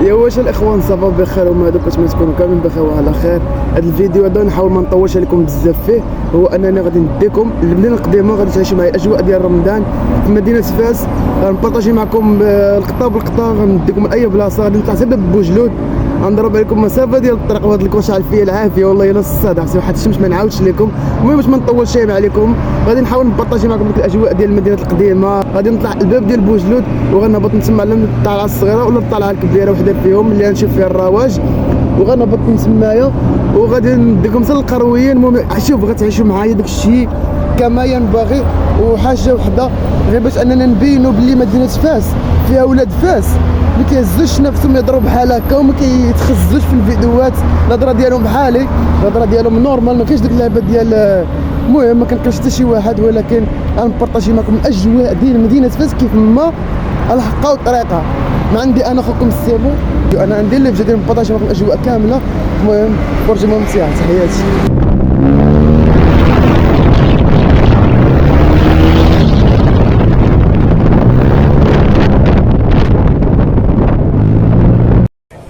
يا واش الاخوان صافا بخير وما دوك كتمنى تكونوا كاملين بخير وعلى خير. هذا الفيديو هذا نحاول ما نطولش عليكم بزاف فيه، هو انني غادي نديكم المدينه القديمه، غادي تعيشوا معايا اجواء ديال رمضان في مدينه فاس. غنبارطاجي معكم القطه بالقطه، غنديكم لاي بلاصه، غادي نطلع حتى بوجلود، غنضرب عليكم مسافه ديال الطريق وهاد الكوش عارف فيا العافيه والله الا الصاد عرفتي واحد الشمس ما نعاودش لكم. المهم باش ما نطولش عليكم غادي نحاول نبارطاجي معكم ديك الاجواء ديال المدينه القديمه. غادي نطلع الباب ديال بوجلود وغنهبط نتسمى على الطلعه الصغيره ولا الطلعه الكبيره وحده فيهم اللي غنشوف فيها الرواج، وغنهبط نتسمايا وغادي نديكم حتى القرويين. المهم شوف غتعيشوا معايا داك الشيء كما ينبغي. وحاجه وحده غير باش اننا نبينوا باللي مدينه فاس فيها ولاد فاس ما كيهزوش نفسهم يضربوا بحال هكا وما كيتخزوش في الفيديوهات. الهضره ديالهم بحالي، الهضره ديالهم نورمال، ما كاينش ديك اللعبه ديال المهم ما كنكرهش حتى شي واحد، ولكن غنبارطاجي معكم الاجواء ديال مدينه فاس كيف ما الحقها وطريقها. ما عندي انا خوكم السيبو، انا عندي اللي بجد نبارطاجي معكم الاجواء كامله. المهم فرجه ممتعه، تحياتي.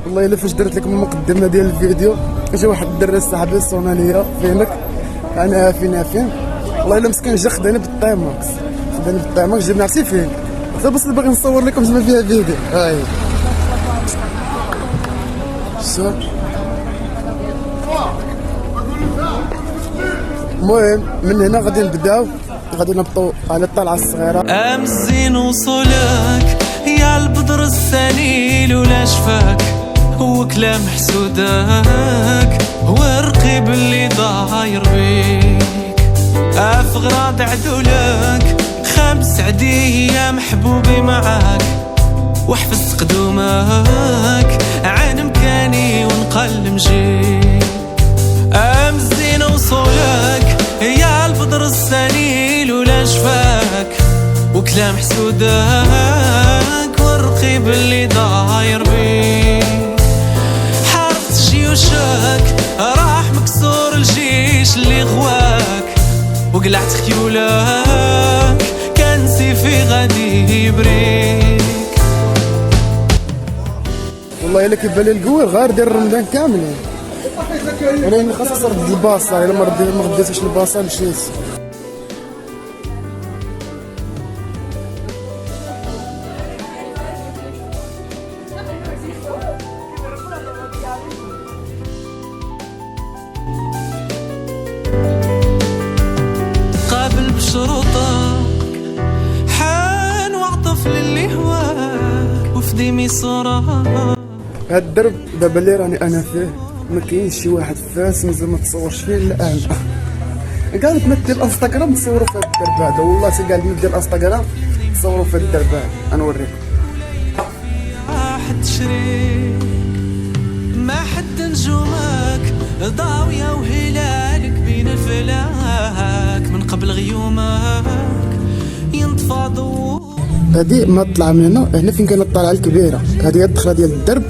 والله الا فاش درت لكم المقدمه ديال الفيديو جا واحد الدري صاحبي صونا ليا فينك انا فين والله الا مسكين جا خداني بالطيماكس، جبنا عرفتي فين حتى بس باغي نصور لكم زعما فيها فيديو. هاي شوف. المهم من هنا غادي نبداو، غادي نبطو على الطلعه الصغيره. امزين وصولك يا البدر السنيل ولا شفاك وكلام حسودك ورقيب اللي ضاير بيك افغراض عدولك 5 عديه محبوبي معاك وحفظ قدومك عن مكاني ونقل مجيك. امزين وصولك يا البدر السنيل ولا شفاك وكلام حسودك والرقيب اللي ضاير بيك حارت جيوشك راح مكسور الجيش اللي غواك وقلعت خيولك كان سيفي غادي يبريك. والله الا كيبان لي القوي غير ديال رمضان كامل، يعني خاصك ترد الباصه، الا ما رديتش الباصه مشيت. قابل بشروطك حان وعطف للي هواك وفدي ميسورك. هاد الدرب دابا اللي راني انا فيه ما كاينش شي واحد في فاس مازال ما تصورش فيه الا انا. كاع البنات ديال الانستغرام تصوروا في هاد الدرب هذا، والله كاع البنات ديال الانستغرام تصوروا في هاد الدرب هذا. غنوريكم حد شريك ما حد نجومك ضاوية وهلالك بين الفلاك من قبل غيومك ينطفى ضوء. هادي ما طلع من هنا فين كاينه الطلعه الكبيره، هادي هي الدخله ديال الدرب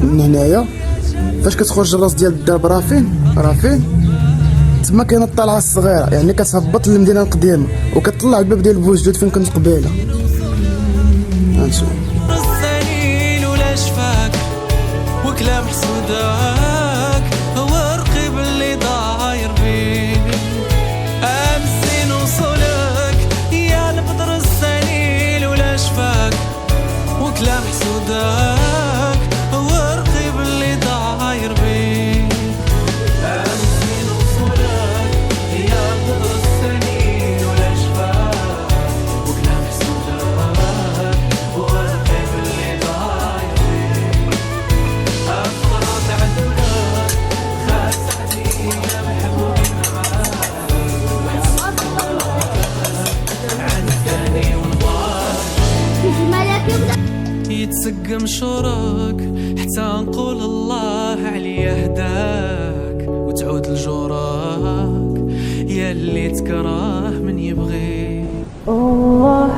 من هنايا. فاش كتخرج الراس ديال الدرب راه فين تما كاينه الطلعه الصغيره، يعني كتهبط للمدينه القديمه وكتطلع الباب ديال بوجلود فين كنت قبيله. غنشوف السنين ولا شفاك وكلام حسودك هو رقيب اللي ضاير بيك. امسين وصولك يا البدر السنين ولا شفاك وكلام حسودك هو رقيب اللي ضاير بيك. امسين وصولك يا البدر السنين ولا شفاك وكلام حسودك هو رقيب اللي ضاير بيك افغراض عدولك 5 عديه محبوبي معاك عن ثاني ونبار يتسقم شورك حتى نقول الله عليا هداك وتعود لجوراك يا اللي تكره من يبغيك. الله